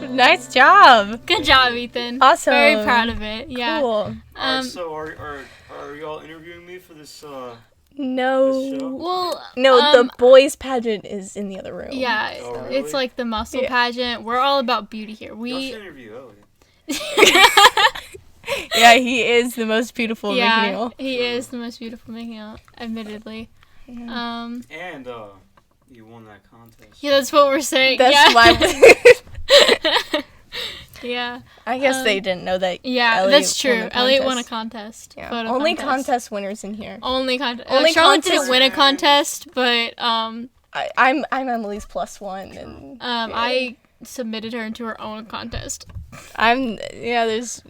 Nice job. Good job, Ethan. Awesome. Very proud of it. Yeah. Cool. So are y'all interviewing me for this? No. This show? Well, No, the boys pageant is in the other room. Yeah, Oh, really? it's like the muscle pageant. We're all about beauty here. Y'all should interview Elliot. Yeah, he is the most beautiful Yeah, McNeil. he is the most beautiful McNeil, admittedly. Yeah. And you won that contest. Yeah, that's what we're saying. That's why. Yeah. I guess they didn't know that. Yeah, Elliot that's true. won the Elliot won a contest. contest. Yeah. Photo Only contest. contest winners in here. Only contest. Only Charlotte contest- didn't win a contest, but I'm Emily's +1, and I submitted her into her own contest. there's.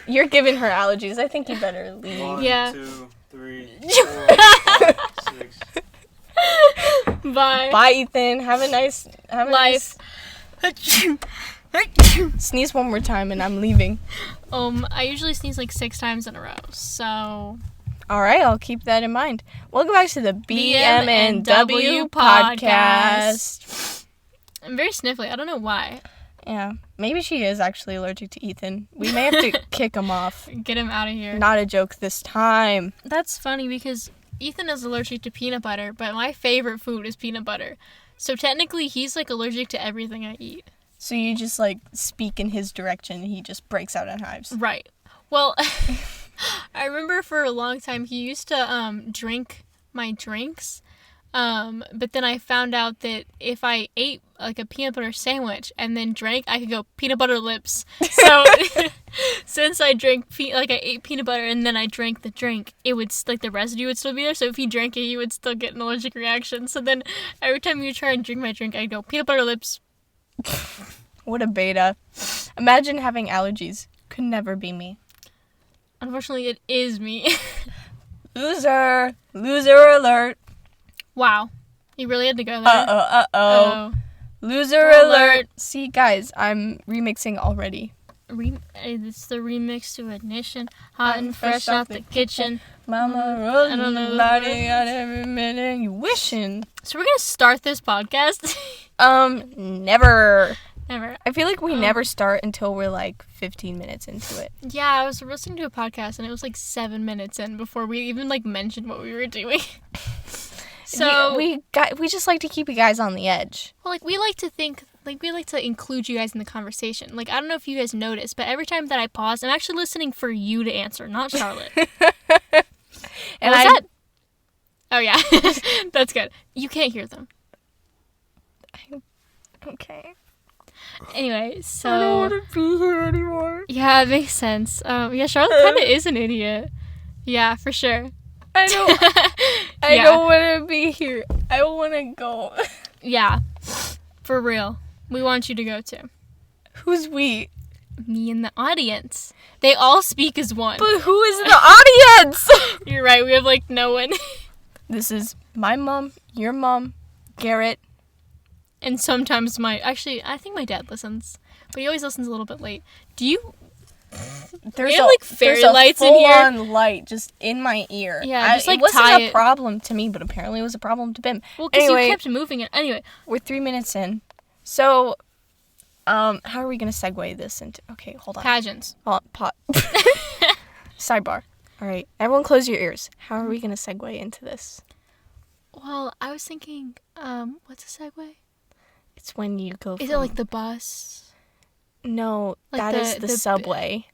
You're giving her allergies. I think you better leave. 1, Yeah. 2, 3, 4, 5, 6. Bye. Bye, Ethan. Have a nice Life. Sneeze one more time, and I'm leaving. I usually sneeze like 6 times in a row, so. All right, I'll keep that in mind. Welcome back to the BM&W podcast. I'm very sniffly. I don't know why. Yeah, maybe she is actually allergic to Ethan. We may have to kick him off. Get him out of here. Not a joke this time. That's funny because Ethan is allergic to peanut butter, but my favorite food is peanut butter. So technically, he's like allergic to everything I eat. So you just like speak in his direction, and he just breaks out in hives. Right. Well, I remember for a long time he used to drink my drinks. But then I found out that if I ate like a peanut butter sandwich and then drank, I could go peanut butter lips. So since I ate peanut butter and then I drank the drink, it would like the residue would still be there. So if he drank it, he would still get an allergic reaction. So then every time you try and drink my drink, I'd go peanut butter lips. What a beta. Imagine having allergies. Could never be me. Unfortunately, it is me. Loser alert. Wow. You really had to go there. Uh-oh. Loser alert. See, guys, I'm remixing already. It's the remix to Ignition. Hot and fresh off the kitchen. Mama rolls I don't know the body out every minute you wishing. So we're going to start this podcast? Never. Never. I feel like we never start until we're like 15 minutes into it. Yeah, I was listening to a podcast and it was like 7 minutes in before we even like mentioned what we were doing. So we just like to keep you guys on the edge. Well, like we like to include you guys in the conversation. Like I don't know if you guys noticed, but every time that I pause, I'm actually listening for you to answer, not Charlotte. And what was that? Oh yeah, that's good. You can't hear them. Okay. Anyway, so I don't want to be here anymore. Yeah, it makes sense. Yeah, Charlotte kind of is an idiot. Yeah, for sure. I don't want to be here. I want to go. Yeah, for real. We want you to go too. Who's we? Me and the audience. They all speak as one. But who is the audience? You're right. We have like no one. This is my mom, your mom, Garrett. And sometimes I think my dad listens, but he always listens a little bit late. Do you? There's like fairy lights in here. Full-on light just in my ear. Yeah, just like it wasn't tie a it. problem to me, but apparently it was a problem to Bim. Well, because anyway, you kept moving it. Anyway, we're 3 minutes in. So, how are we gonna segue this into? Okay, hold on. Pageants. Sidebar. All right, everyone, close your ears. How are we gonna segue into this? Well, I was thinking, what's a segue? It's when you go. Is it like the bus? No, like that is the subway.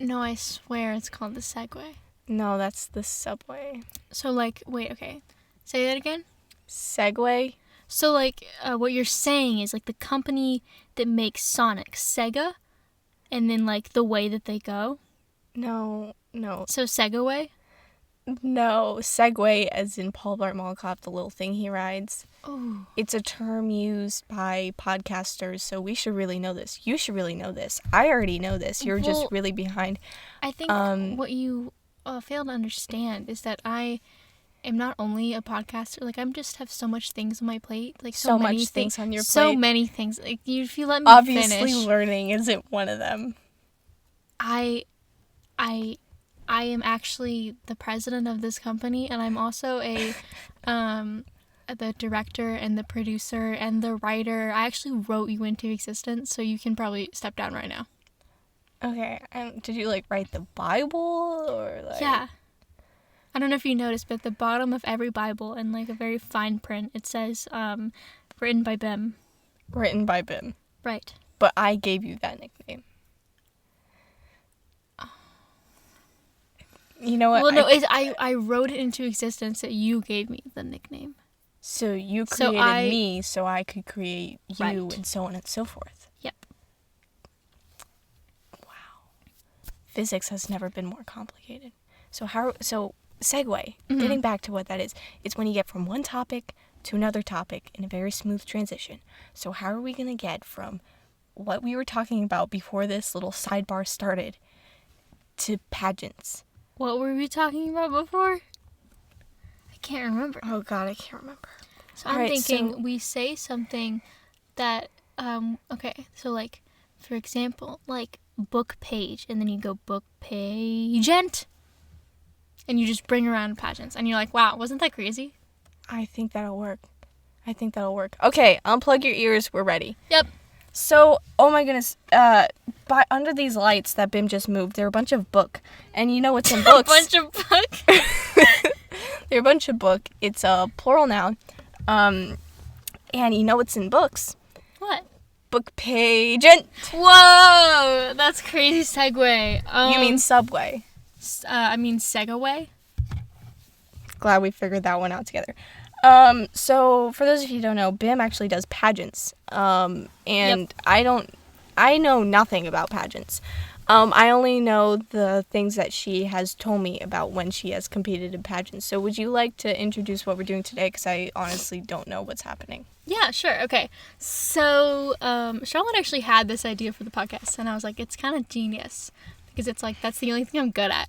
No, I swear it's called the Segway. No, that's the subway. So, like, wait, okay. Say that again? Segway? So, like, what you're saying is, like, the company that makes Sonic, Sega, and then, like, the way that they go? No. So, Segaway? No, Segway as in Paul Blart Mall Cop, the little thing he rides. Oh. It's a term used by podcasters, so we should really know this. You should really know this. I already know this. You're just really behind. I think what you fail to understand is that I am not only a podcaster. Like, I just have so much things on my plate. Like, so many much things on your plate. So many things. Like, if you let me Obviously, finish. learning isn't one of them. I am actually the president of this company, and I'm also the director and the producer and the writer. I actually wrote you into existence, so you can probably step down right now. Okay, did you like write the Bible or like? Yeah. I don't know if you noticed, but at the bottom of every Bible, in like a very fine print, it says written by BM. Written by BM. Right. But I gave you that nickname. You know what? Well, no, I wrote it into existence that you gave me the nickname. So you created me so I could create you, right. and so on and so forth. Yep. Wow. Physics has never been more complicated. So segue, getting back to what that is, it's when you get from one topic to another topic in a very smooth transition. So how are we going to get from what we were talking about before this little sidebar started to pageants? What were we talking about before? I can't remember. Oh, God, I can't remember. So I'm thinking we say something that, okay, so like, for example, like book page, and then you go book pageant, and you just bring around pageants, and you're like, wow, wasn't that crazy? I think that'll work. Okay, unplug your ears. We're ready. Yep. So, oh my goodness, under these lights that Bim just moved, there are a bunch of book. And you know what's in books? A bunch of book? They're a bunch of book. It's a plural noun. And you know what's in books? What? Book pageant. Whoa! That's crazy segue. You mean Subway. I mean Segaway. Glad we figured that one out together. So for those of you who don't know, Bim actually does pageants. And yep. I know nothing about pageants. I only know the things that she has told me about when she has competed in pageants. So would you like to introduce what we're doing today? Because I honestly don't know what's happening. Yeah, sure. Okay. So, Charlotte actually had this idea for the podcast, and I was like, it's kind of genius. Because it's like, that's the only thing I'm good at.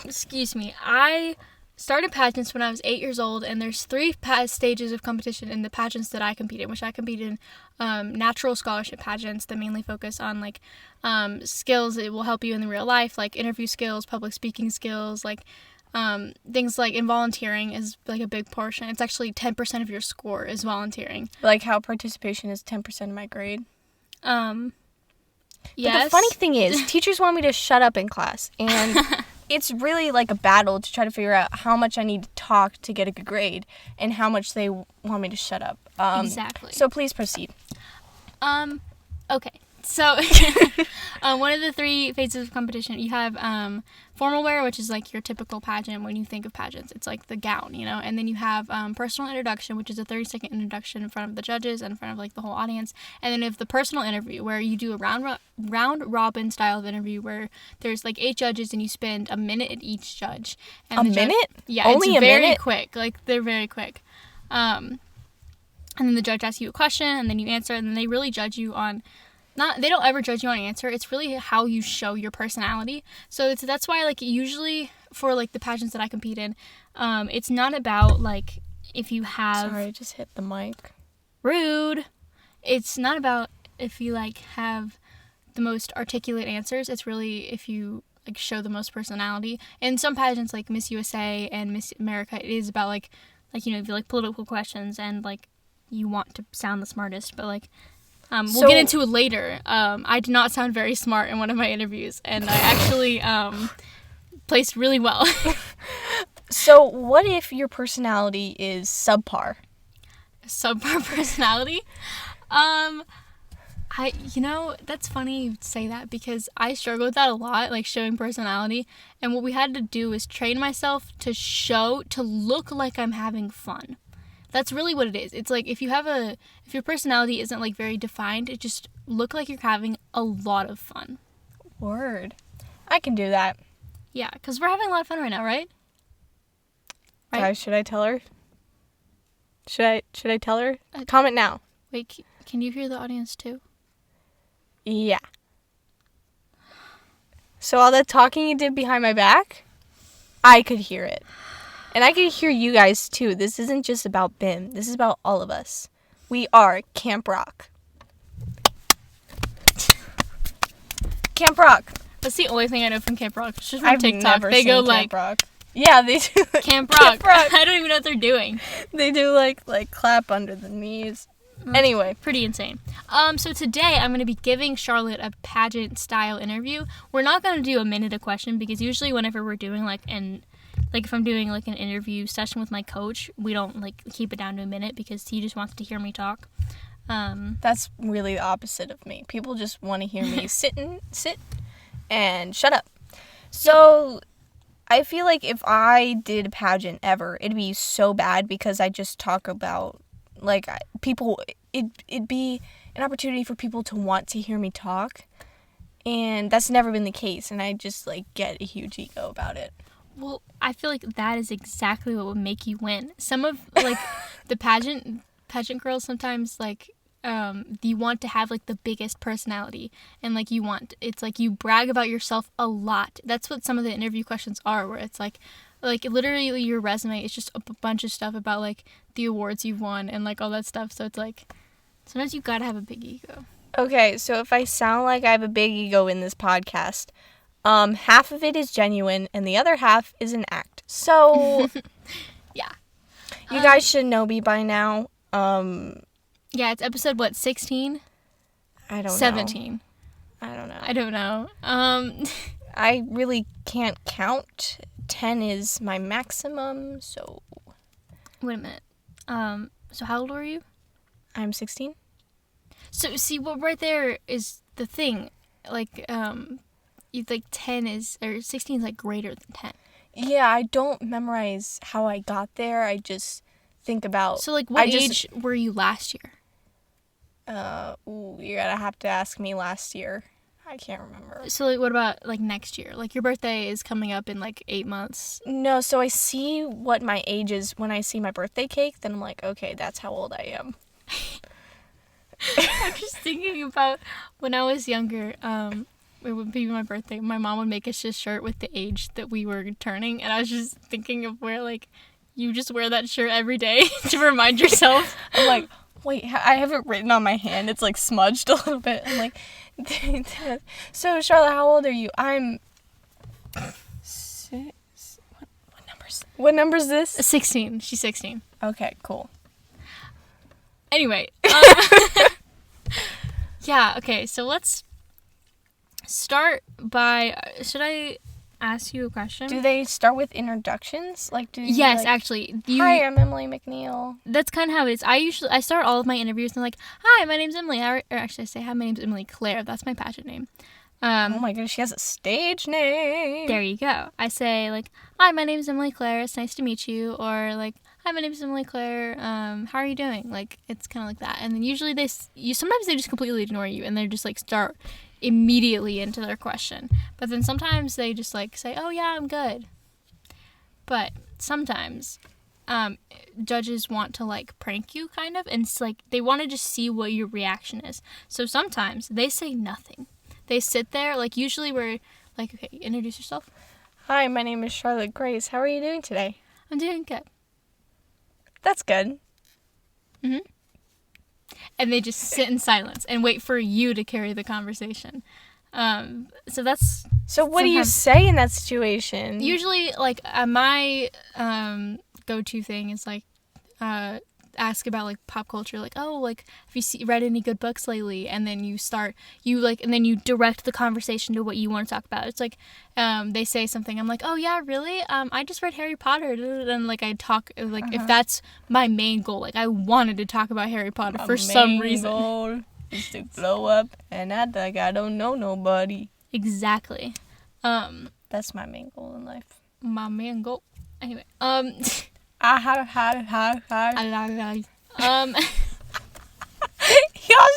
Excuse me. I started pageants when I was 8 years old, and there's 3 stages of competition in the pageants that I compete in, which I compete in natural scholarship pageants that mainly focus on like skills that will help you in the real life, like interview skills, public speaking skills, like things like, and volunteering is like a big portion. It's actually 10% of your score is volunteering. Like how participation is 10% of my grade? Yes. But the funny thing is, teachers want me to shut up in class, and it's really like a battle to try to figure out how much I need to talk to get a good grade and how much they want me to shut up. Exactly. So please proceed. Okay. So, one of the 3 phases of competition, you have formal wear, which is like your typical pageant when you think of pageants. It's like the gown, you know, and then you have personal introduction, which is a 30-second introduction in front of the judges and in front of like the whole audience. And then you have the personal interview, where you do a round robin style of interview where there's like 8 judges and you spend a minute at each judge. And minute? Yeah, only it's a very minute? quick. Like they're very quick. And then the judge asks you a question, and then you answer, and then they really judge you on. They don't ever judge you on an answer. It's really how you show your personality. So that's why, like, usually for, like, the pageants that I compete in, it's not about, like, if you have... Sorry, I just hit the mic. Rude. It's not about if you, like, have the most articulate answers. It's really if you, like, show the most personality. In some pageants, like Miss USA and Miss America, it is about, like, you know, if you like political questions and, like, you want to sound the smartest, but, like... we'll get into it later. I did not sound very smart in one of my interviews, and I actually placed really well. So what if your personality is subpar? Subpar personality? That's funny you say that, because I struggle with that a lot, like showing personality. And what we had to do is train myself to look like I'm having fun. That's really what it is. It's like if your personality isn't like very defined, it just look like you're having a lot of fun. Word. I can do that. Yeah, because we're having a lot of fun right now, right? Guys, should I tell her? Should I tell her? Comment now. Wait, can you hear the audience too? Yeah. So all that talking you did behind my back, I could hear it. And I can hear you guys, too. This isn't just about BIM. This is about all of us. We are Camp Rock. Camp Rock. That's the only thing I know from Camp Rock. It's just from I've TikTok. never They seen go Camp like Rock. Yeah, they do. Camp Rock. Rock. I don't even know what they're doing. They do like clap under the knees. Anyway, Pretty insane. So today I'm going to be giving Charlotte a pageant style interview. We're not going to do a minute a question because usually whenever we're doing if I'm doing like an interview session with my coach, we don't like keep it down to a minute because he just wants to hear me talk. that's really the opposite of me. People just want to hear me sit and shut up. So I feel like if I did a pageant ever, it'd be so bad because I just talk about like people. It'd be an opportunity for people to want to hear me talk, and that's never been the case. And I just like get a huge ego about it. Well, I feel like that is exactly what would make you win. Some of like the pageant girls sometimes like you want to have like the biggest personality and like it's like you brag about yourself a lot. That's what some of the interview questions are, where it's like literally your resume is just a bunch of stuff about like the awards you've won and like all that stuff. So it's like sometimes you gotta have a big ego. Okay, so if I sound like I have a big ego in this podcast, half of it is genuine and the other half is an act. So Yeah. You guys should know me by now. Yeah, it's episode 16? I don't know. 17. I don't know. I don't know. I really can't count. 10 is my maximum, so Wait a minute. So how old were you? I'm 16. So see, well, right there is the thing. Like, you like 10 is or 16 is like greater than 10. Yeah, I don't memorize how I got there. I just think about. So like, what age were you last year? You're gonna have to ask me last year. I can't remember. So like, what about like next year? Like your birthday is coming up in like 8 months. No, so I see what my age is when I see my birthday cake. Then I'm like, okay, that's how old I am. I'm just thinking about when I was younger. It would be my birthday. My mom would make us a shirt with the age that we were turning, and I was just thinking of where like you just wear that shirt every day to remind yourself. I'm like, wait, I have it written on my hand. It's like smudged a little bit. I'm like, so Charlotte, how old are you? I'm 6. What number is this? 16. She's 16. Okay, cool. Anyway. Yeah, okay, so let's start by, should I ask you a question? Do they start with introductions? Like, do you, Yes, like, actually. Hi, I'm Emily McNeil. That's kind of how it is. I start all of my interviews and I'm like, hi, my name's Emily. Or actually, I say, hi, my name's Emily Claire. That's my pageant name. Oh my goodness, she has a stage name. There you go. I say, like, hi, my name's Emily Claire. It's nice to meet you. Or, like, hi, my name's Emily Claire. How are you doing? Like, it's kind of like that. And then usually sometimes they just completely ignore you and they're just, like, start immediately into their question. But then sometimes they just, like, say, oh, yeah, I'm good. But sometimes judges want to, like, prank you, kind of. And it's, like, they want to just see what your reaction is. So sometimes they say nothing. They sit there, like, usually we're, like, okay, introduce yourself. Hi, my name is Charlotte Grace. How are you doing today? I'm doing good. That's good. Mm-hmm. And they just sit in silence and wait for you to carry the conversation. So that's... So what do you say in that situation? Usually, like, my go-to thing is, like, ask about, like, pop culture. Like, oh, like, have you read any good books lately? And then and then you direct the conversation to what you want to talk about. It's like, they say something. I'm like, oh, yeah, really? I just read Harry Potter. And, like, I talk, like, if that's my main goal. Like, I wanted to talk about Harry Potter for some reason. My main goal is to blow up and act like I don't know nobody. Exactly. That's my main goal in life. My main goal. Anyway, Y'all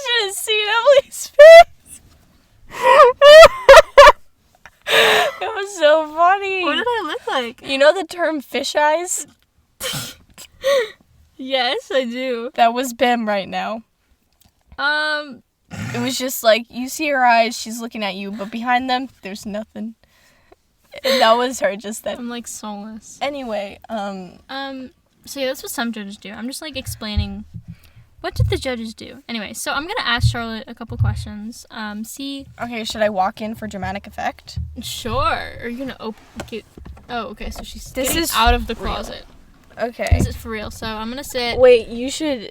should have seen Emily's face. It was so funny. what did I look like? You know the term fish eyes? Yes, I do. That was Bim right now. It was just like, you see her eyes, she's looking at you, but behind them, there's nothing. And that was her just then. I'm, like, soulless. Anyway, So yeah, that's what some judges do. I'm just, like, explaining What did the judges do? Anyway, so I'm gonna ask Charlotte a couple questions. Okay, should I walk in for dramatic effect? Sure. Are you gonna get? Oh, okay. So she's This getting is out of the closet. Okay. This is for real. So I'm gonna sit. Wait, you should,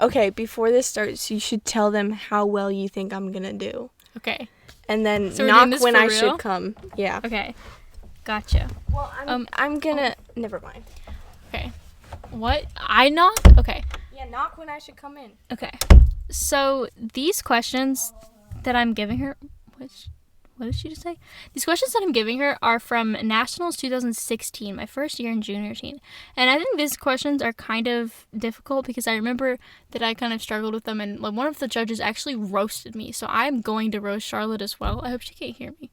okay, before this starts, you should tell them how well you think I'm gonna do. Okay. And then So we're doing knock this when for I real? should come. Yeah. Okay. Gotcha. Well, I'm gonna, never mind. Okay. What? I knock? Okay. Yeah, knock when I should come in. Okay. So these questions that I'm giving her, what did she just say? These questions that I'm giving her are from Nationals 2016, my first year in junior teen. And I think these questions are kind of difficult because I remember that I kind of struggled with them, and one of the judges actually roasted me. So I'm going to roast Charlotte as well. I hope she can't hear me.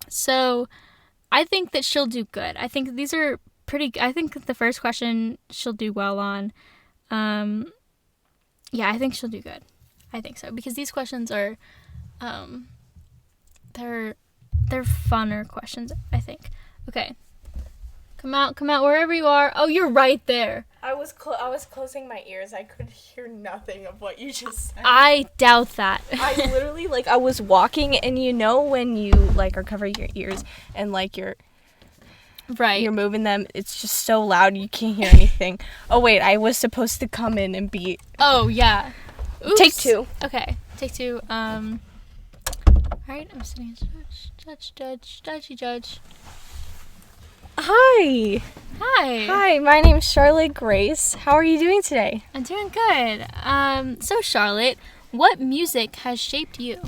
So I think that she'll do good. I think these are I think the first question she'll do well on. Yeah, I think she'll do good. I think so because these questions are, they're funner questions, I think. Okay. Come out wherever you are. Oh, you're right there. I was closing my ears. I could hear nothing of what you just said. I doubt that. I literally, I was walking, and when you, are covering your ears and, you're moving them, it's just so loud you can't hear anything. Oh, wait, I was supposed to come in and be... Oh, yeah. Oops. Take two. Okay, take two. Alright, I'm sitting as judge. Hi. Hi, my name's Charlotte Grace. How are you doing today? I'm doing good. So Charlotte, what music has shaped you?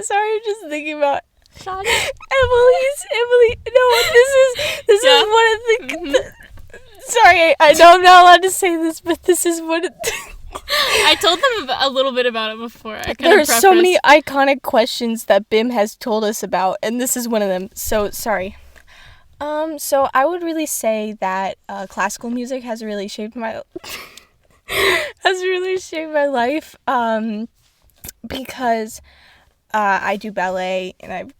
Sorry, I'm just thinking about Charlotte? Emily. No, this is one of the... Sorry, I know I'm not allowed to say this, but this is one of I told them a little bit about it before. There are so many iconic questions that BIM has told us about, and this is one of them. So, sorry. So I would really say that classical music has really shaped my life. Because I do ballet, and I've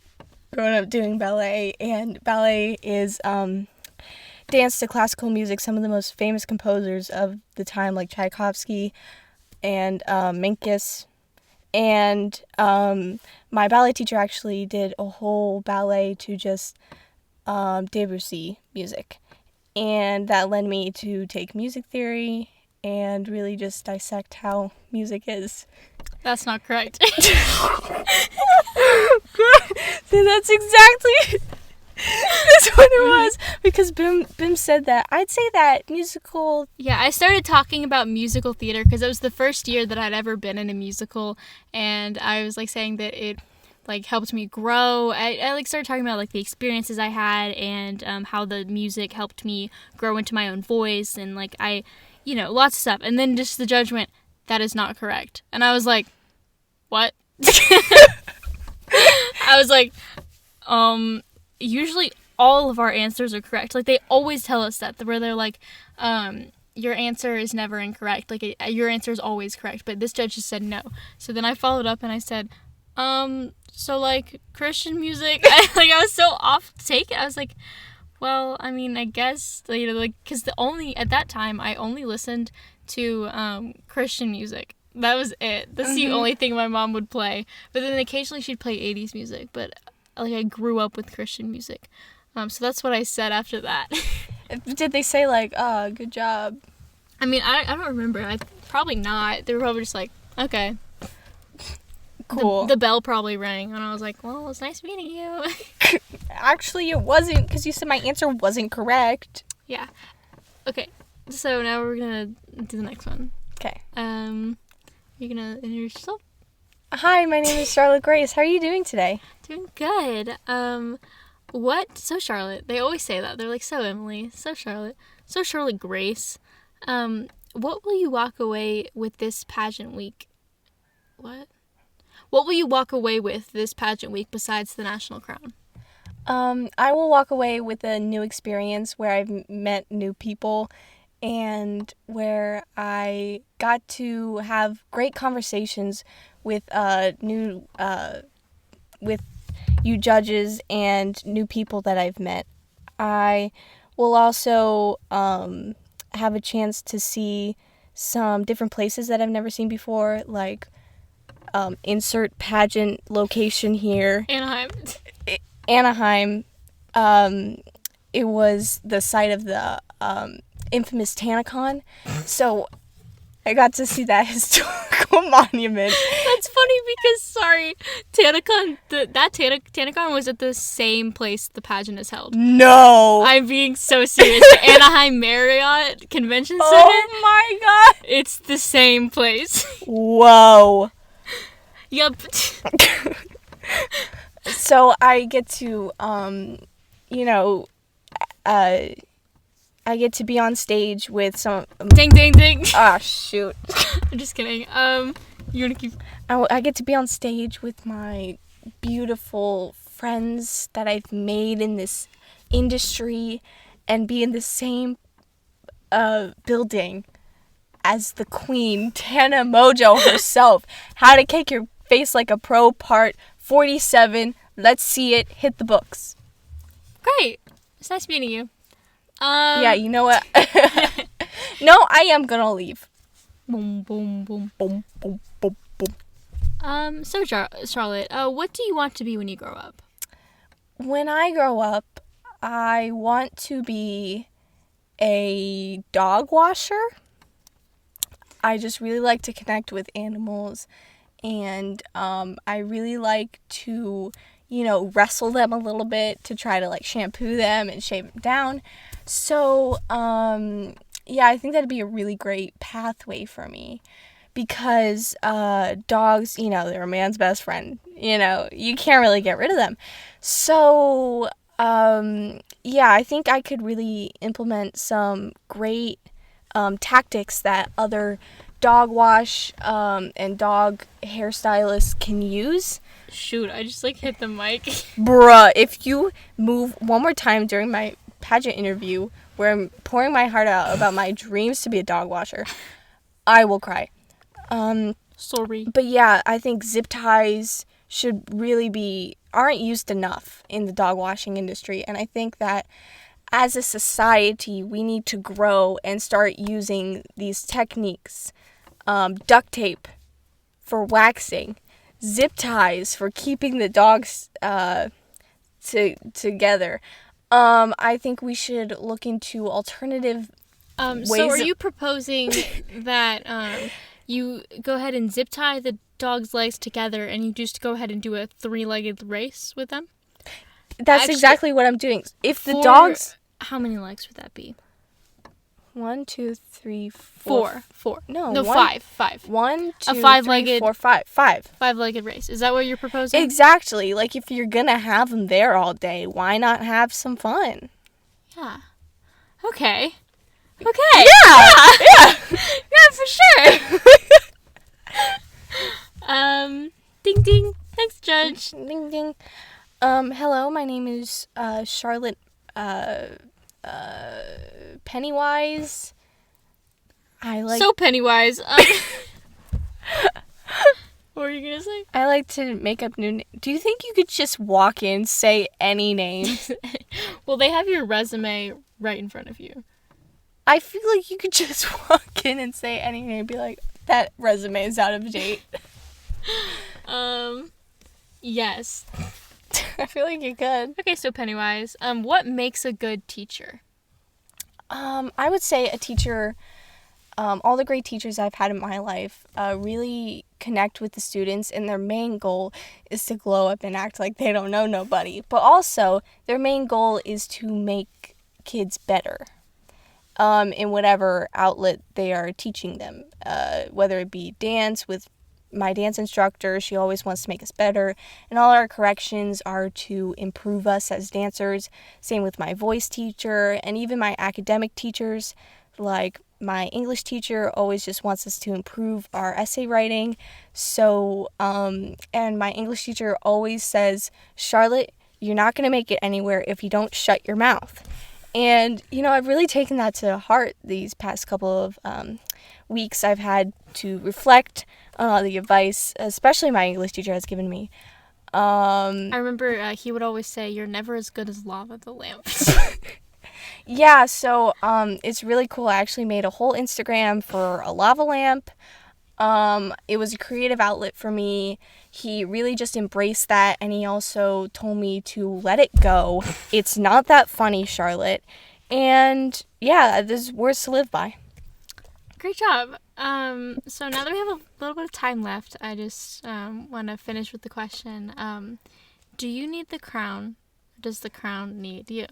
grown up doing ballet, and ballet is dance to classical music. Some of the most famous composers of the time, like Tchaikovsky and Minkus. And my ballet teacher actually did a whole ballet to just Debussy music. And that led me to take music theory and really just dissect how music is. That's not correct. See, that's exactly... That's what it was, because Bim said that. I'd say that musical... Yeah, I started talking about musical theater because it was the first year that I'd ever been in a musical, and I was, saying that it, helped me grow. I started talking about, the experiences I had and how the music helped me grow into my own voice, and, lots of stuff. And then just the judge went, that is not correct. And I was like, what? I was like, usually all of our answers are correct. They always tell us that, where they're like, your answer is never incorrect. Your answer is always correct. But this judge just said no. So then I followed up and I said, so Christian music. I was so off take. I was like, well, I mean, I guess, because at that time I only listened to Christian music. That was it. That's the only thing my mom would play. But then occasionally she'd play 80s music. But I grew up with Christian music. So that's what I said after that. Did they say good job? I mean, I don't remember. Probably not. They were probably just okay. Cool. The bell probably rang, and I was like, well, it was nice meeting you. Actually, it wasn't, because you said my answer wasn't correct. Yeah. Okay. So now we're gonna do the next one. Okay. You're gonna introduce yourself? Hi, my name is Charlotte Grace. How are you doing today? Doing good. So Charlotte, they always say that. They're like, so Emily, so Charlotte, so Charlotte Grace. What will you walk away with this pageant week? What will you walk away with this pageant week besides the national crown? I will walk away with a new experience where I've met new people and where I got to have great conversations with with you judges and new people that I've met. I we'll also have a chance to see some different places that I've never seen before, like insert pageant location here. Anaheim. It was the site of the infamous TanaCon, so I got to see that historical monument. That's funny because, sorry, TanaCon, TanaCon was at the same place the pageant is held. No! I'm being so serious. The Anaheim Marriott Convention Center. Oh my god! It's the same place. Whoa. Yup. So I get to, I get to be on stage with some... Ding, ding, ding. Ah, shoot. I'm just kidding. You want to keep... I get to be on stage with my beautiful friends that I've made in this industry and be in the same building as the queen, Tana Mojo herself. How to Cake Your Face Like a Pro, part 47. Let's see it. Hit the books. Great. It's nice meeting you. Yeah, you know what? No, I am gonna leave. Boom, boom, boom. Boom, boom, boom, boom. So Charlotte, what do you want to be when you grow up? When I grow up, I want to be a dog washer. I just really like to connect with animals, and I really like to, wrestle them a little bit to try to like shampoo them and shave them down. So, yeah, I think that'd be a really great pathway for me because dogs, they're a man's best friend. You can't really get rid of them. So, yeah, I think I could really implement some great tactics that other dog wash and dog hairstylists can use. Shoot, I just hit the mic. Bruh, if you move one more time during my pageant interview where I'm pouring my heart out about my dreams to be a dog washer, I will cry. Sorry. But yeah, I think zip ties should really aren't used enough in the dog washing industry, and I think that as a society, we need to grow and start using these techniques. Duct tape for waxing, zip ties for keeping the dogs together. I think we should look into alternative ways. So are you proposing that you go ahead and zip tie the dog's legs together and you just go ahead and do a 3-legged race with them? That's exactly what I'm doing. If the dogs... How many legs would that be? 1, 2, 3, 4. No, 5. 1, 2, a 5-legged, 3, 4, 5. 5-legged race. Is that what you're proposing? Exactly. Like, if you're gonna have them there all day, why not have some fun? Yeah. Okay. Yeah, for sure. Ding ding. Thanks, Judge. Ding ding. Hello, my name is Charlotte Pennywise. So Pennywise. What were you gonna say? I like to make up new names. Do you think you could just walk in, say any name? Well, they have your resume right in front of you. I feel like you could just walk in and say any name and be like, that resume is out of date. Yes. I feel like you could. Okay, so Pennywise, what makes a good teacher? I would say a teacher, all the great teachers I've had in my life really connect with the students, and their main goal is to glow up and act like they don't know nobody. But also, their main goal is to make kids better in whatever outlet they are teaching them, whether it be dance with my dance instructor. She always wants to make us better, and all our corrections are to improve us as dancers. Same with my voice teacher, and even my academic teachers. Like, my English teacher always just wants us to improve our essay writing. So, and my English teacher always says, Charlotte, you're not going to make it anywhere if you don't shut your mouth. And, I've really taken that to heart these past couple of weeks. I've had to reflect on all the advice, especially my English teacher has given me. I remember he would always say, you're never as good as lava the lamp. Yeah, so it's really cool. I actually made a whole Instagram for a lava lamp. It was a creative outlet for me. He really just embraced that, and he also told me to let it go. It's not that funny, Charlotte. And yeah, there's words to live by. Great job. So now that we have a little bit of time left, I just want to finish with the question. Do you need the crown? Or does the crown need you?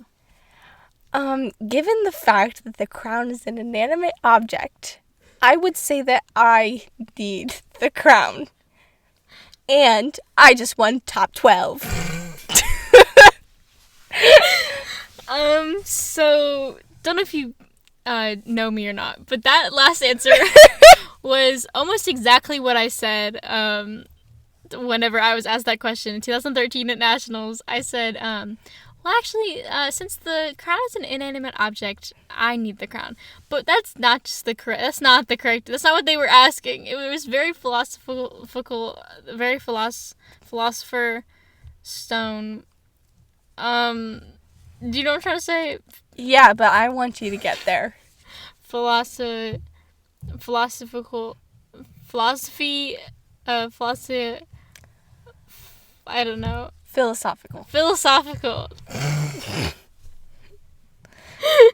Given the fact that the crown is an inanimate object, I would say that I need the crown. And I just won top 12. So don't know if you know me or not, but that last answer was almost exactly what I said whenever I was asked that question in 2013 at Nationals. I said, well, actually, since the crown is an inanimate object, I need the crown. But that's not just the correct. That's not what they were asking. It was very philosophical, very philosopher stone. Do you know what I'm trying to say? Yeah, but I want you to get there. Philosophy. I don't know. Philosophical.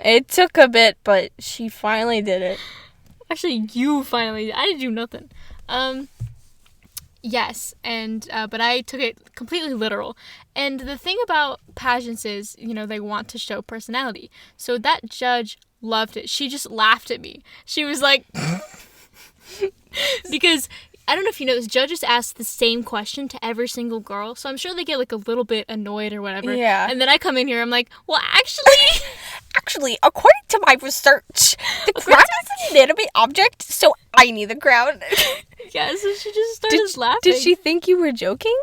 It took a bit, but she finally did it. Actually, you finally. I didn't do nothing. Yes, and but I took it completely literal. And the thing about pageants is, they want to show personality. So that judge loved it. She just laughed at me. She was like, because I don't know if you know this, judges ask the same question to every single girl. So I'm sure they get like a little bit annoyed or whatever. Yeah. And then I come in here, I'm like, well, actually. Actually, according to my research, the crown is an inanimate object, so I need the crown. Yeah, so she just started laughing. Did she think you were joking?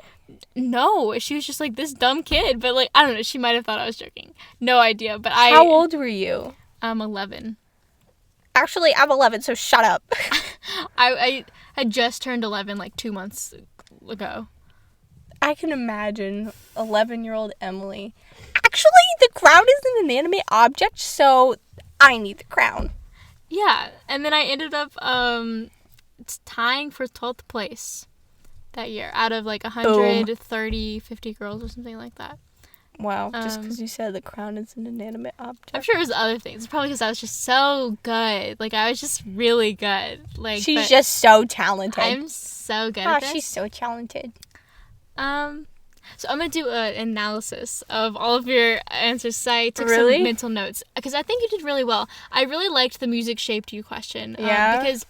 No, she was just like, this dumb kid. But like, I don't know, she might have thought I was joking. No idea, but How old were you? I'm 11. Actually, I'm 11, so shut up. I had just turned 11 like 2 months ago. I can imagine 11-year-old Emily. Actually, the crown is an inanimate object, so I need the crown. Yeah, and then I ended up tying for 12th place that year out of like 130, 50 girls or something like that. Wow, just because you said the crown is an inanimate object. I'm sure it was other things. Probably because I was just so good. Like, I was just really good. Like, she's just so talented. I'm so good at this. She's so talented. So I'm going to do an analysis of all of your answers. So I took Really? some mental notes. Because I think you did really well. I really liked the music shaped you question. Yeah? Because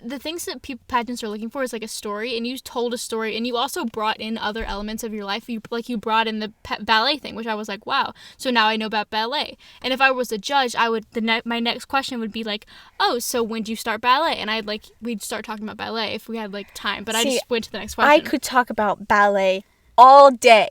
the things that pageants are looking for is like a story, and you told a story, and you also brought in other elements of your life. You brought in the ballet thing, which I was like, wow. So now I know about ballet. And if I was a judge, my next question would be like, oh, so when do you start ballet? And we'd start talking about ballet if we had like time. But I just went to the next question. I could talk about ballet all day.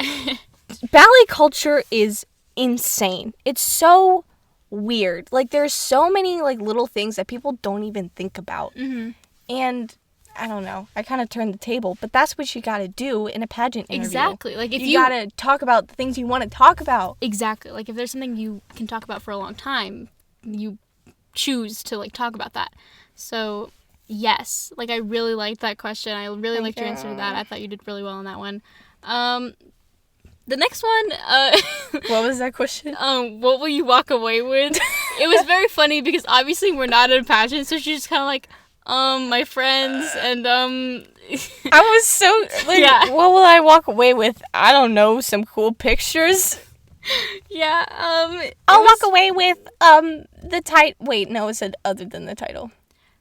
Ballet culture is insane. It's so weird. Like, there's so many like little things that people don't even think about. Mm-hmm. And I don't know, I kind of turned the table, but that's what you gotta do in a pageant interview. Exactly. Like, if you gotta talk about the things you want to talk about. Exactly. Like, if there's something you can talk about for a long time, you choose to like talk about that. So yes, like, I really liked that question. I really liked your answer to that. I thought you did really well on that one. The next one, What was that question? what will you walk away with? It was very funny because obviously we're not in a pageant, so she's just kind of like, my friends, and I was so like, yeah. What will I walk away with? I don't know, some cool pictures. Yeah. I'll walk away with the title. Wait, no, it said other than the title.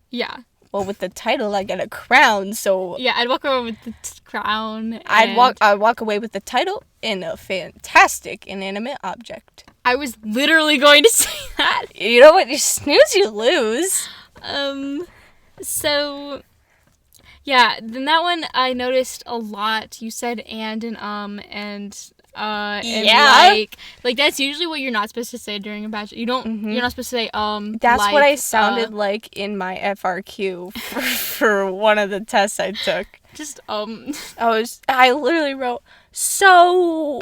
Yeah. Well, with the title, I get a crown, so yeah, I'd walk away with the crown. I'd walk away with the title and a fantastic inanimate object. I was literally going to say that. You know what? You snooze, you lose. So yeah, then that one I noticed a lot. You said and yeah. like that's usually what you're not supposed to say during a pageant. You don't. Mm-hmm. You're not supposed to say That's like, what I sounded like in my FRQ for one of the tests I took. Just I literally wrote so.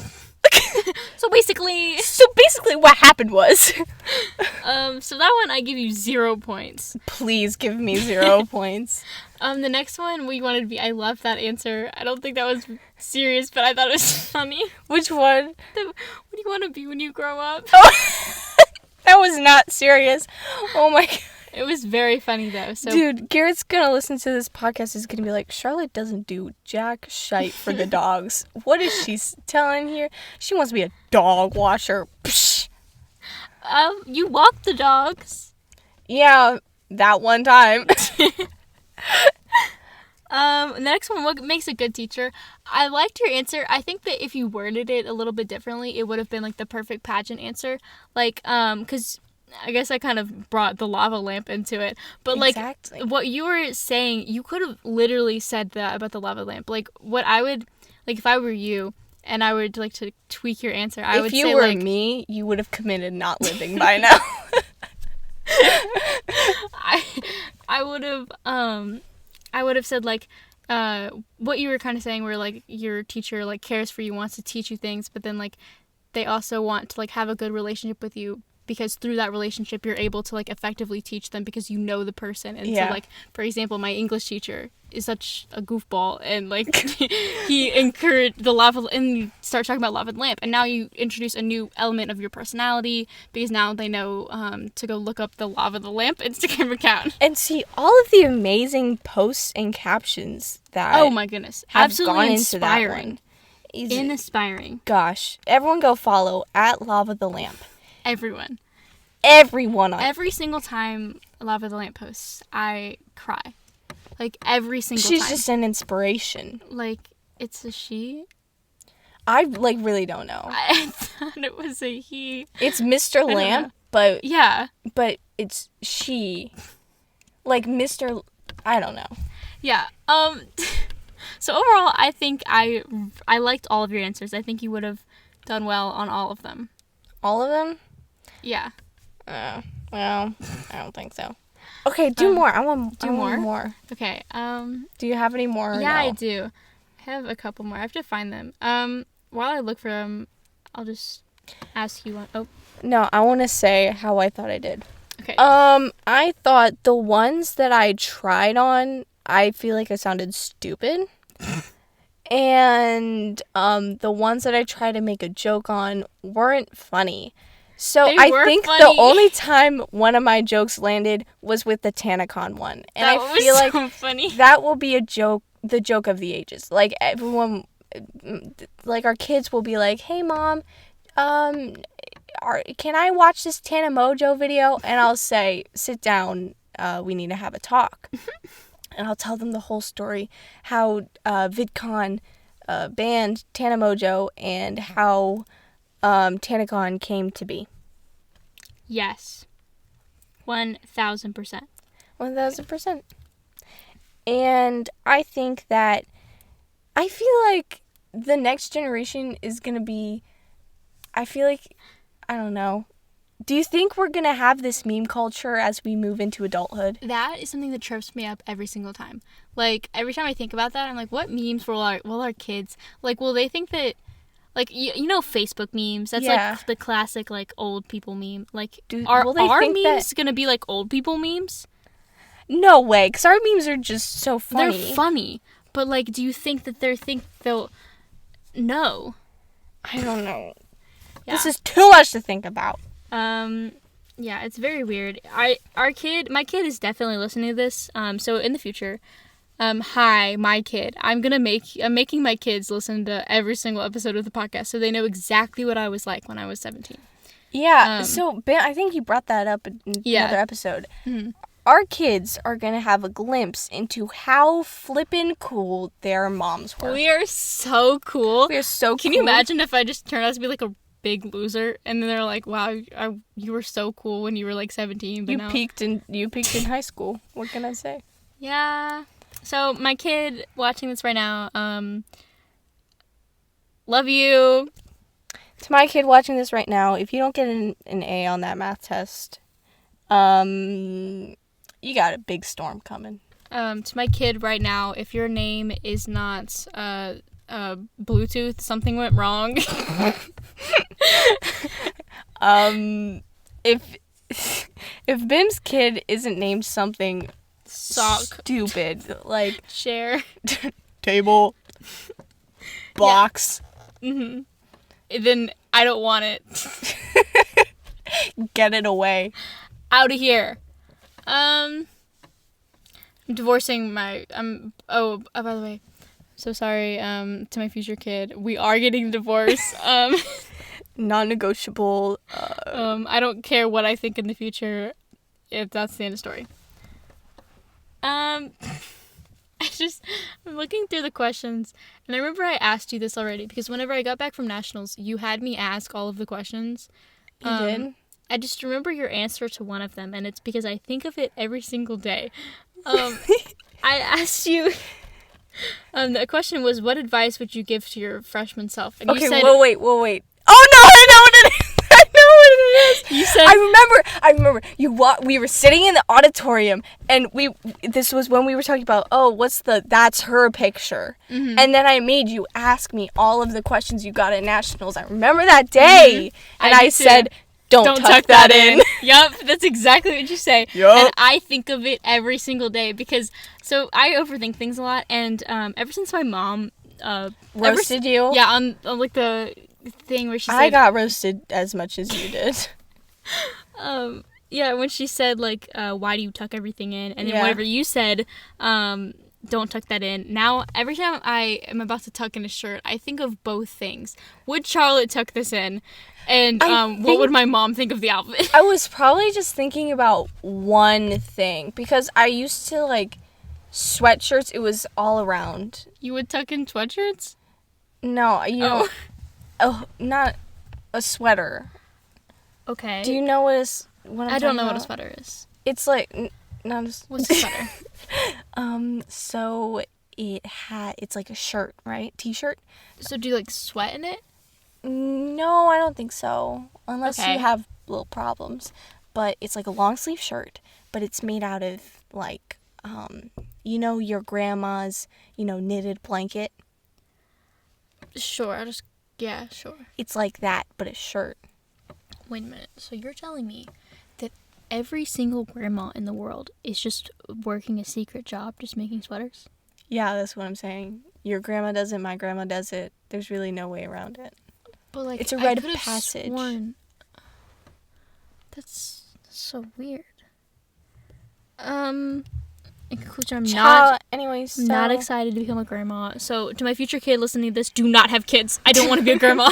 So basically, what happened was, so that one I give you 0 points. please give me 0 points. The next one we wanted to be. I love that answer. I don't think that was serious, but I thought it was funny. Which one? What do you want to be when you grow up? That was not serious. Oh my god. It was very funny though. So Dude, Garrett's gonna listen to this podcast. Is gonna be like, Charlotte doesn't do jack shite for the dogs. What is she telling here? She wants to be a dog washer. Psh. you walk the dogs. Yeah, that one time. The next one, what makes a good teacher? I liked your answer. I think that if you worded it a little bit differently, it would have been like the perfect pageant answer. Like, because I guess I kind of brought the lava lamp into it. But like, Exactly. what you were saying, you could have literally said that about the lava lamp. Like, what I would, like, if I were you and I would like to tweak your answer, I would say, if you were like, me, you would have committed not living by now. I would have said like what you were kind of saying where like your teacher like cares for you, wants to teach you things, but then like they also want to like have a good relationship with you because through that relationship you're able to like effectively teach them because you know the person. And Yeah. so like for example, my English teacher is such a goofball and like he encouraged the lava and you start talking about lava lamp and now you introduce a new element of your personality because now they know to go look up the lava the lamp Instagram account. And see all of the amazing posts and captions that Oh my goodness, have absolutely gone into that inspiring. one. Is- Inspiring. Gosh, everyone go follow at Lava the Lamp. Everyone. Everyone on Every single time Lava the Lamp posts, I cry. Like, every single She's time. just an inspiration. Like, it's a she? I like really don't know. I thought it was a he. It's Mr. don't Lamp, know. but Yeah. it's she. Like Mr. I don't know. Yeah. So overall, I think I liked all of your answers. I think you would have done well on all of them. All of them? Yeah. Well, I don't think so. Okay, do more. I want more. Okay. Do you have any more? Or Yeah, no? I do. I have a couple more. I have to find them. While I look for them, I'll just ask you one. Oh, No, I want to say how I thought I did. okay. I thought the ones that I tried on, I feel like I sounded stupid. And the ones that I tried to make a joke on weren't funny. So They I were think funny. the only time one of my jokes landed was with the Tanacon one. And that I was feel like so funny. that will be the joke of the ages. Like everyone, like our kids will be like, "Hey mom, can I watch this Tana Mojo video?" And I'll say, "Sit down, we need to have a talk." And I'll tell them the whole story, how VidCon banned Tana Mojo and how TanaCon came to be. Yes. 1,000%. 1,000%. And I think that I feel like the next generation is going to be, I don't know. Do you think we're going to have this meme culture as we move into adulthood? That is something that trips me up every single time. Like, every time I think about that, I'm like, what memes will our kids, like, will they think that, like, you know Facebook memes? That's, Yeah. like, the classic, like, old people meme. Like, Will they are think memes that- going to be, like, old people memes? No way, because our memes are just so funny. They're funny. But, like, do you think that they'll... No. I don't know. Yeah. This is too much to think about. Yeah, it's very weird. My kid is definitely listening to this. So in the future, hi, my kid. I'm making my kids listen to every single episode of the podcast so they know exactly what I was like when I was 17. Yeah, so Ben, I think you brought that up in another episode. Mm-hmm. Our kids are going to have a glimpse into how flippin' cool their moms were. We are so cool. We are so cool. Can you imagine if I just turned out to be like a big loser and then they're like, wow, you were so cool when you were like 17, but You now... peaked in high school. What can I say? Yeah. So my kid watching this right now, love you. To my kid watching this right now, if you don't get an A on that math test, you got a big storm coming. To my kid right now, if your name is not Bluetooth, something went wrong. If if Bim's kid isn't named something stupid, like Share. table, box, Then I don't want it. get it away. Out of here. I'm divorcing my. Oh, by the way, so sorry. To my future kid, we are getting divorced. Non-negotiable. I don't care what I think in the future. If that's the end of the story. I'm looking through the questions, and I remember I asked you this already because whenever I got back from nationals, you had me ask all of the questions. You did? I just remember your answer to one of them, and it's because I think of it every single day. I asked you. The question was, what advice would you give to your freshman self? And Okay, you said, wait. Oh no, I know what it is. I know what it is. You said, I remember. We were sitting in the auditorium, and this was when we were talking about, that's her picture. Mm-hmm. And then I made you ask me all of the questions you got at nationals. I remember that day. Mm-hmm. And I I said, don't tuck that in. Yup, that's exactly what you say. Yup. And I think of it every single day because, so I overthink things a lot, and ever since my mom Roasted you? Yeah, on like the thing where she said, I got roasted as much as you did. yeah, when she said like, why do you tuck everything in? And then Yeah. whatever you said, don't tuck that in. Now, every time I am about to tuck in a shirt, I think of both things. Would Charlotte tuck this in? And what would my mom think of the outfit? I was probably just thinking about one thing because I used to like sweatshirts. It was all around. You would tuck in sweatshirts? No, know. Oh, not a sweater. Okay. Do you know what I don't know what a sweater is. It's like not a. What's a sweater? So it's like a shirt, right? T-shirt. So do you like sweat in it? No, I don't think so. Unless Okay. you have little problems. But it's like a long sleeve shirt, but it's made out of like, your grandma's, knitted blanket. Sure, yeah, sure. It's like that, but a shirt. Wait a minute. So you're telling me that every single grandma in the world is just working a secret job, just making sweaters? Yeah, that's what I'm saying. Your grandma does it, my grandma does it. There's really no way around it. But like, It's a rite I of could've passage. sworn- That's so weird. In conclusion, Anyways, I'm not so- excited to become a grandma. So, to my future kid listening to this, do not have kids. I don't want to be a grandma.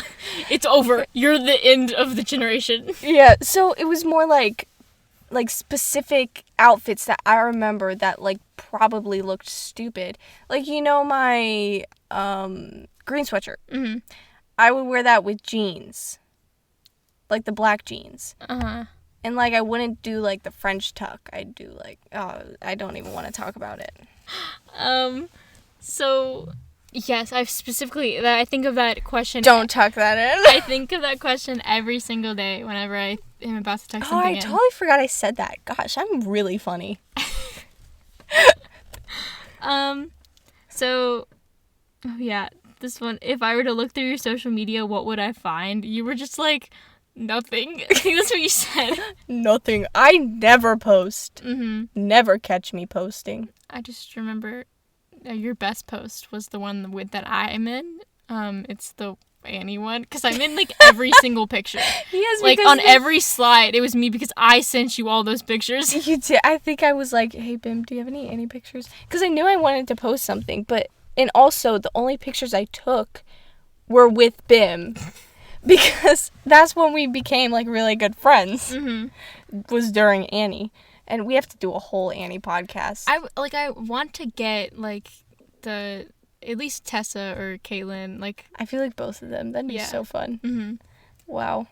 It's over. You're the end of the generation. Yeah, so it was more like specific outfits that I remember that like probably looked stupid. Like my green sweatshirt. Mm-hmm. I would wear that with jeans. Like the black jeans. Uh-huh. And like I wouldn't do like the French tuck. I'd do like I don't even want to talk about it. So, yes, I think of that question. Don't tuck that in. I think of that question every single day whenever I am about to tuck Oh, something I in. totally forgot I said that. Gosh, I'm really funny. So, yeah, this one, if I were to look through your social media, what would I find? You were just like, nothing. I think that's what you said. Nothing. I never post. Mm-hmm. Never catch me posting. I just remember your best post was the one that I'm in. It's the Annie one, because I'm in like every single picture. Yes, like on every slide, it was me because I sent you all those pictures. You did. I think I was like, "Hey, Bim, do you have any Annie pictures?" Because I knew I wanted to post something, and also the only pictures I took were with Bim, because that's when we became like really good friends. Mm-hmm. Was during Annie, and we have to do a whole Annie podcast. I want to get like at least Tessa or Caitlin, like. I feel like both of them. That'd be so fun. Mm-hmm. Wow.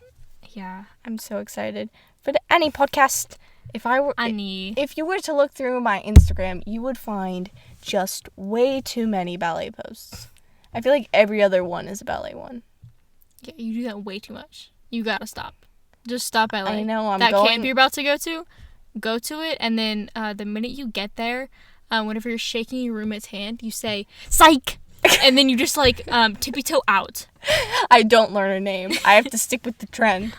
Yeah. I'm so excited for the Annie podcast. If you were to look through my Instagram, you would find just way too many ballet posts. I feel like every other one is a ballet one. Yeah, you do that way too much. You gotta stop. Just stop at I know. that camp you're about to go to it, and then the minute you get there, whenever you're shaking your roommate's hand, you say, "Psych!" and then you just like tippy toe out. I don't learn a name. I have to stick with the trend.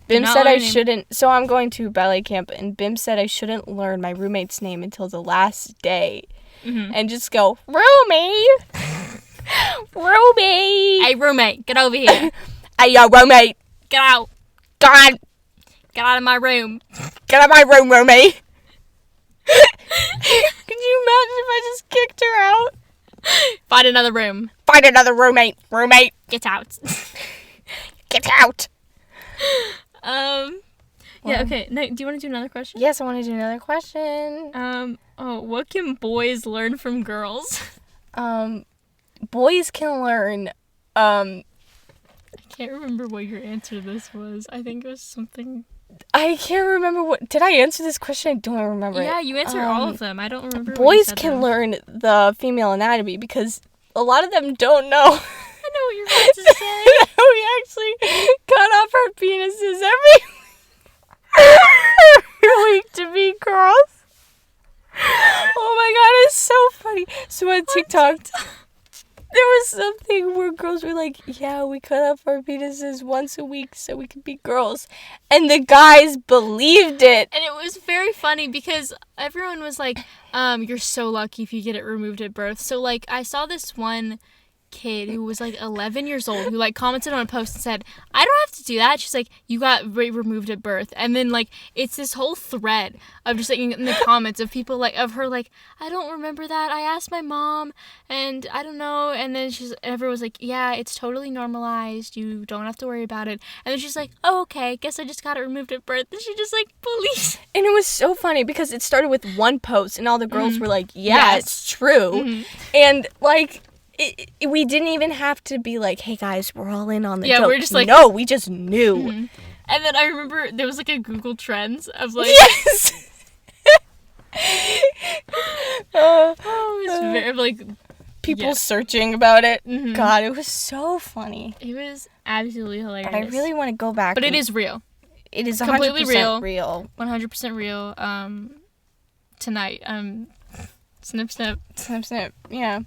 Bim Not said I learn a name. shouldn't. So I'm going to ballet camp, and Bim said I shouldn't learn my roommate's name until the last day, and just go roommate, roommate. Hey roommate, get over here. Hey yo, roommate. Get out. God, Get out of my room. get out of my room, roommate. Could you imagine if I just kicked her out? Find another room. Find another roommate. Roommate, Get out. get out. Yeah, okay. No, do you want to do another question? Yes, I want to do another question. What can boys learn from girls? Boys can learn, I can't remember what your answer to this was. I think it was something... I can't remember what... Did I answer this question? I don't remember Yeah, it. you answered all of them. I don't remember what you Boys said, can though. learn the female anatomy because a lot of them don't know. I know what you're about to say. We actually cut off our penises every week to be girls. Oh my god, it's so funny. So on TikTok, there was something where girls were like, yeah, we cut off our penises once a week so we could be girls. And the guys believed it. And it was very funny because everyone was like, you're so lucky if you get it removed at birth. So, like, I saw this one kid who was, like, 11 years old who, like, commented on a post and said, I don't have to do that. She's like, you got removed at birth. And then, like, it's this whole thread of just, like, in the comments of people, like, of her, like, I don't remember that. I asked my mom and I don't know. And then everyone was like, yeah, it's totally normalized. You don't have to worry about it. And then she's like, oh, okay. Guess I just got it removed at birth. And she just, like, believes. And it was so funny because it started with one post and all the girls were like, yeah, Yes. it's true. And, like... we didn't even have to be like, hey guys, we're all in on the joke. we're just like... No, we just knew. And then I remember there was, like, a Google Trends of, like... Yes! it was very, like... People yeah. searching about it. God, it was so funny. It was absolutely hilarious. But I really want to go back. But it is real. It is completely 100% real. real. 100% real. Tonight. Snip, snip. Snip, snip. Yeah.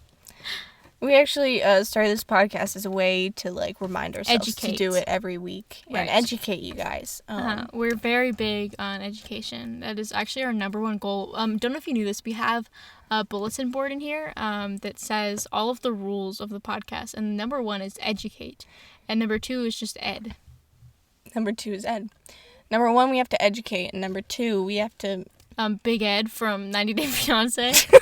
We actually started this podcast as a way to, like, remind ourselves to do it every week and educate you guys. We're very big on education. That is actually our number one goal. Don't know if you knew this. We have a bulletin board in here that says all of the rules of the podcast. And number one is educate. And number two is just ed. Number two is ed. Number one, we have to educate. And number two, we have to... Big Ed from 90 Day Fiancé.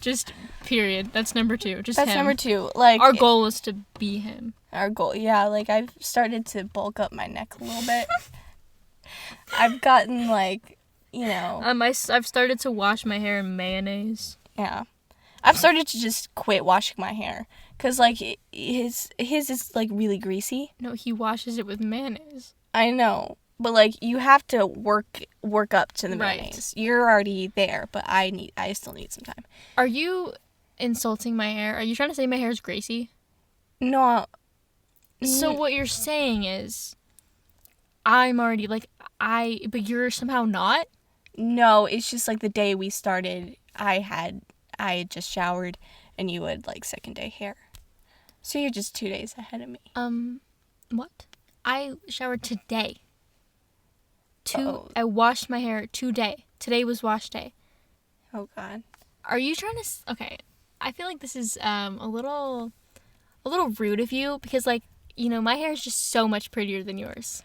Just period. That's number two. Just That's him. number two. Like, our goal is to be him. Our goal, yeah. Like, I've started to bulk up my neck a little bit. I've gotten, like, you know... I've started to wash my hair in mayonnaise. Yeah. I've started to just quit washing my hair. Because, like, his is, like, really greasy. No, he washes it with mayonnaise. I know. But, like, you have to work up to the Right. mayonnaise. You're already there, but I still need some time. Are you insulting my hair? Are you trying to say my hair is greasy? No. So what you're saying is, I'm already, like, but you're somehow not? No, it's just, like, the day we started, I had just showered, and you had, like, second day hair. So you're just 2 days ahead of me. What? I showered today. Uh-oh. I washed my hair today. Today was wash day. Oh, God. Are you trying to... Okay. I feel like this is a little rude of you because, like, you know, my hair is just so much prettier than yours.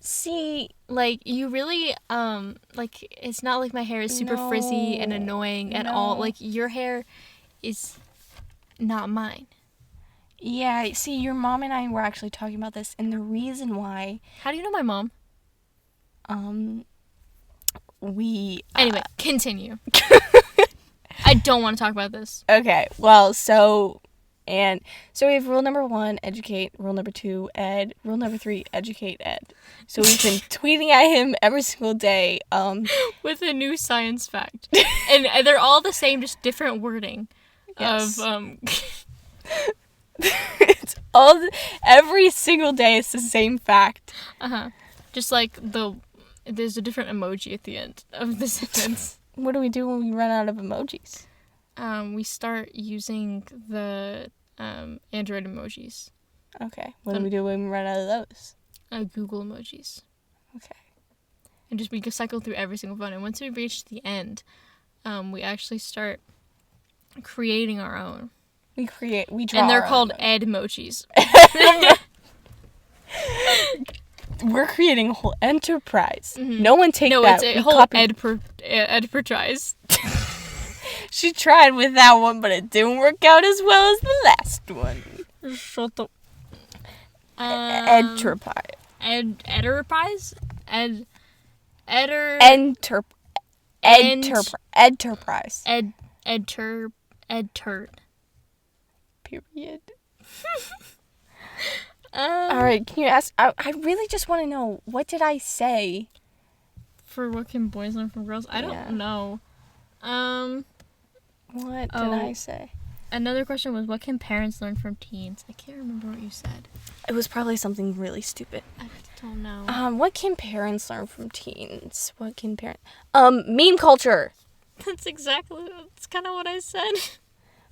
See... Like, you really, like, it's not like my hair is super frizzy and annoying at all. Like, your hair is not mine. Yeah, see, your mom and I were actually talking about this, and the reason why... How do you know my mom? We... Anyway, continue. I don't want to talk about this. Okay, well, so we have rule number 1, educate. Rule number 2, ed. Rule number 3, educate, ed. So we've been tweeting at him every single day. With a new science fact. And they're all the same, just different wording. Yes. Of, It's every single day it's the same fact. Just like there's a different emoji at the end of the sentence. What do we do when we run out of emojis? we start using the Android emojis. Okay. What do we do when we run out of those? Google emojis. Okay. And we can cycle through every single phone. And once we reach the end, we actually start creating our own. We draw. And they're our called own emojis. We're creating a whole enterprise. Mm-hmm. No one take that. No, it's a whole enterprise. She tried with that one, but it didn't work out as well as the last one. Shut up. Enterprise. Enterprise? Enterprise. Period. All right, can you ask? I really just want to know, what did I say? For what can boys learn from girls? I don't know. What did I say? Another question was, what can parents learn from teens? I can't remember what you said. It was probably something really stupid. I don't know. What can parents learn from teens? Meme culture. That's kind of what I said.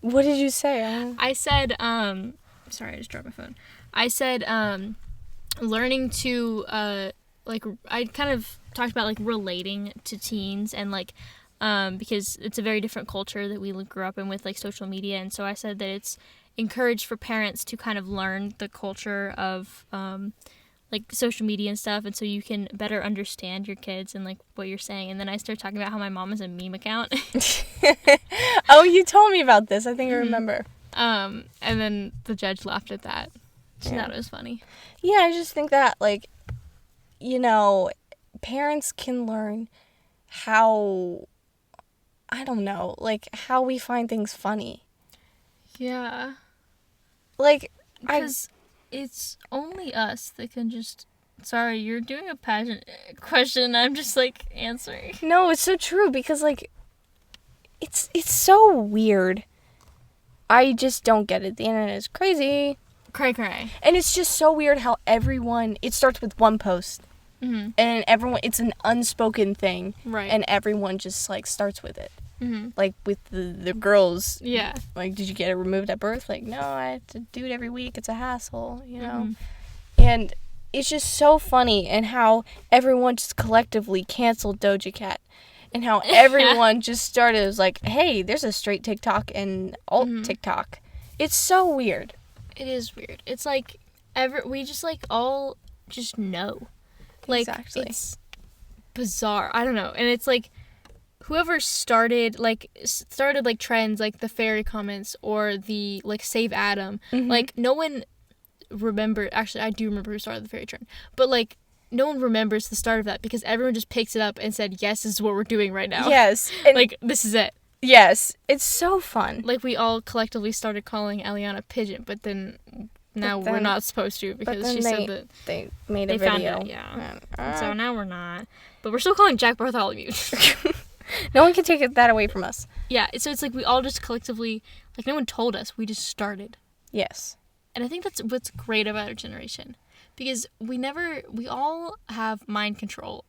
What did you say? I said, sorry, I just dropped my phone. I said, learning to, I kind of talked about, like, relating to teens and, like, because it's a very different culture that we grew up in with, like, social media. And so I said that it's encouraged for parents to kind of learn the culture of, like, social media and stuff. And so you can better understand your kids and, like, what you're saying. And then I started talking about how my mom is a meme account. Oh, you told me about this. I think I remember. And then the judge laughed at that. She thought it was funny. Yeah, I just think that, like, parents can learn how, I don't know, like, how we find things funny. Yeah. Like, because it's only us that can just... Sorry, you're doing a pageant question. I'm just, like, answering. No, it's so true because, like, it's so weird. I just don't get it. The internet is crazy. Cray. And it's just so weird how it starts with one post. Mm-hmm. And it's an unspoken thing. Right. And everyone just, like, starts with it. Mm-hmm. Like, with the girls. Yeah. Like, did you get it removed at birth? Like, no, I have to do it every week. It's a hassle, you know? Mm-hmm. And it's just so funny and how everyone just collectively canceled Doja Cat. And how everyone just started, it was like, hey, there's a straight TikTok and alt TikTok. It's so weird. It is weird. It's like, we just, like, all just know. Like, exactly. It's bizarre. I don't know. And it's like, whoever started trends, like the fairy comments or the, like, Save Adam, like, no one remembered, actually, I do remember who started the fairy trend, but, like, no one remembers the start of that because everyone just picks it up and said, yes, this is what we're doing right now. Yes. And like, this is it. Yes. It's so fun. Like, we all collectively started calling Eliana Pageant, but then we're not supposed to because she said that they made a video. Found it, yeah. So now we're not. But we're still calling Jack Bartholomew. No one can take that away from us. Yeah, so it's like we all just collectively, like, no one told us. We just started. Yes. And I think that's what's great about our generation. Because we all have mind control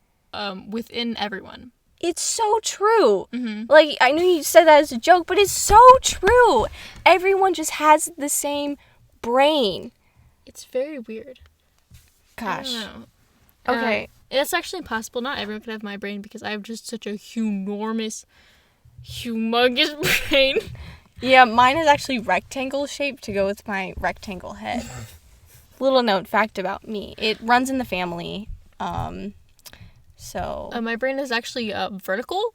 within everyone. It's so true. Mm-hmm. Like, I know you said that as a joke, but it's so true. Everyone just has the same brain. It's very weird. Gosh. I don't know. Okay. It's actually possible. Not everyone can have my brain because I have just such a humongous brain. Yeah, mine is actually rectangle shaped to go with my rectangle head. Little note fact about me. It runs in the family. So my brain is actually vertical.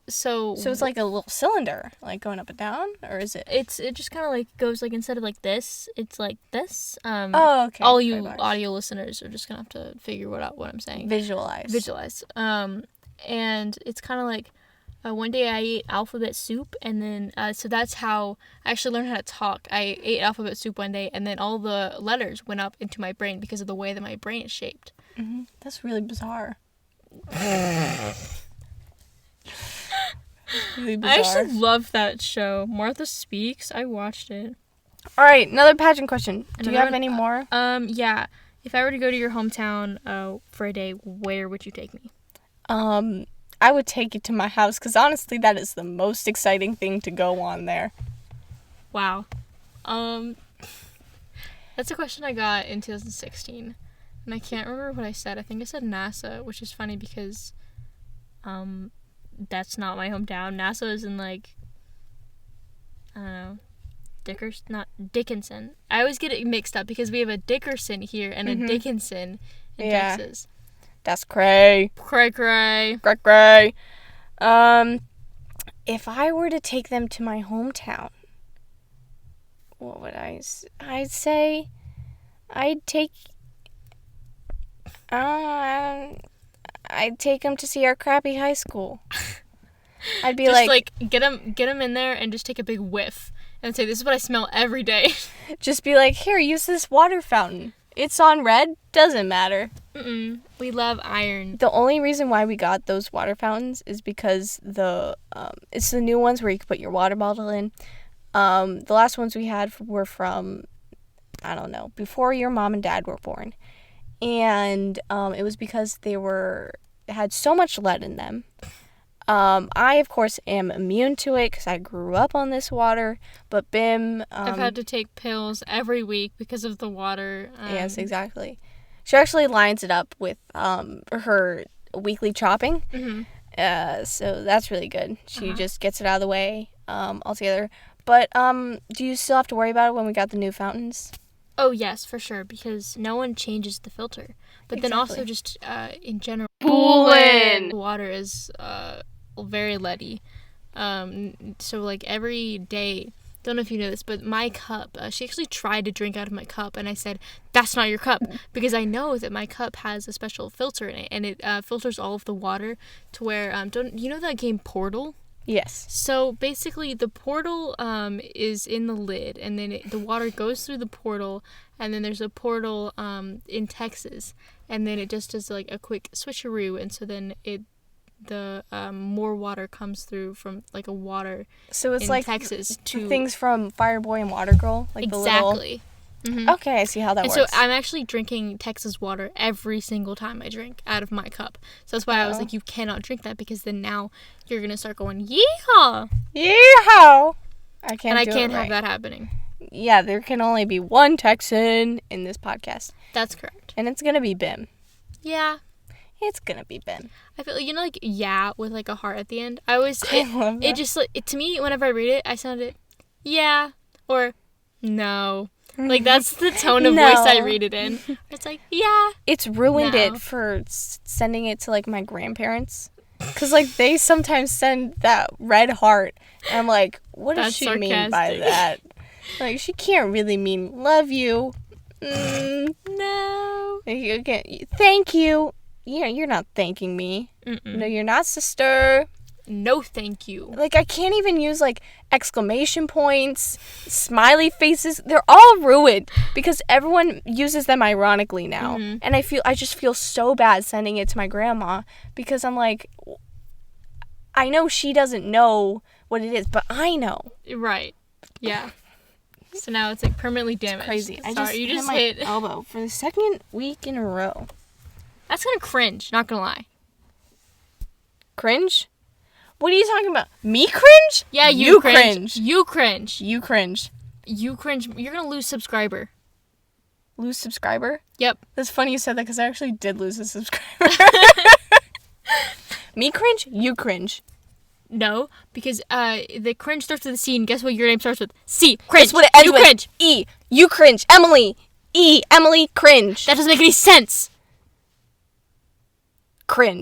So it's like a little cylinder, like going up and down, or is it? It just kind of like goes like instead of like this, it's like this. Oh, okay. All you audio listeners are just gonna have to figure out what I'm saying. Visualize. And it's kind of like one day I ate alphabet soup, and then so that's how I actually learned how to talk. I ate alphabet soup one day, and then all the letters went up into my brain because of the way that my brain is shaped. Mm-hmm. That's really bizarre. Really bizarre. I actually love that show. Martha Speaks. I watched it. All right, another pageant question. Do you have any more? Yeah. If I were to go to your hometown for a day, where would you take me? I would take it to my house because honestly, that is the most exciting thing to go on there. Wow. That's a question I got in 2016, and I can't remember what I said. I think I said NASA, which is funny because, that's not my hometown. NASA is in, like, I don't know, not Dickinson. I always get it mixed up because we have a Dickerson here and a Dickinson in Texas. That's cray. Cray. Cray. If I were to take them to my hometown, what would I'd say? I'd take them to see our crappy high school. I'd be just get them in there and just take a big whiff and say, this is what I smell every day. Just be like, here, use this water fountain. It's on red, doesn't matter. We love iron. The only reason why we got those water fountains is because it's the new ones where you can put your water bottle in. The last ones we had were from, I don't know, before your mom and dad were born. And it was because they had so much lead in them. I, of course, am immune to it because I grew up on this water. But Bim... I've had to take pills every week because of the water. Yes, exactly. She actually lines it up with her weekly chopping. So that's really good. She just gets it out of the way altogether. But do you still have to worry about it when we got the new fountains? Oh, yes, for sure, because no one changes the filter. But then also just in general, water is very leady. So, like, every day, don't know if you know this, but my cup, she actually tried to drink out of my cup, and I said, that's not your cup, because I know that my cup has a special filter in it, and it filters all of the water to where, you know that game Portal? Yes. So basically, the portal is in the lid, and then the water goes through the portal, and then there's a portal in Texas, and then it just does like a quick switcheroo, and so then the more water comes through from like a water. So it's in like Texas to things from Fireboy and Water Girl, like exactly. Okay, I see how that works. So I'm actually drinking Texas water every single time I drink out of my cup. So that's why I was like, you cannot drink that because then now you're going to start going, yeehaw! Yeehaw! I can't have that happening. Yeah, there can only be one Texan in this podcast. That's correct. And it's going to be Bim. Yeah. It's going to be Bim. I feel like, like, yeah, with like a heart at the end. I love that. It just, to me, whenever I read it, I sounded, yeah, or no. Like, that's the tone of voice I read it in. It's like, yeah. It's ruined it for sending it to, like, my grandparents. Because, like, they sometimes send that red heart. And I'm like, what does she mean by that? Like, she can't really mean love you. No. Thank you. Yeah, you're not thanking me. No, you're not, sister. No, thank you. Like, I can't even use, like, exclamation points, smiley faces. They're all ruined because everyone uses them ironically now. And I just feel so bad sending it to my grandma because I'm like, I know she doesn't know what it is, but I know. Right. Yeah. So now it's, like, permanently damaged. It's crazy. You just hit hit my elbow for the second week in a row. That's kind of cringe, not gonna lie. Cringe? What are you talking about? Me cringe? Yeah, you cringe. You cringe. You cringe. You cringe. You're gonna lose subscriber. Lose subscriber? Yep. That's funny you said that because I actually did lose a subscriber. Me cringe? You cringe. No, because the cringe starts with a C, and guess what your name starts with? C. Cringe. That's what it ends you with. Cringe. E. You cringe. Emily. E. Emily cringe. That doesn't make any sense. Cringe.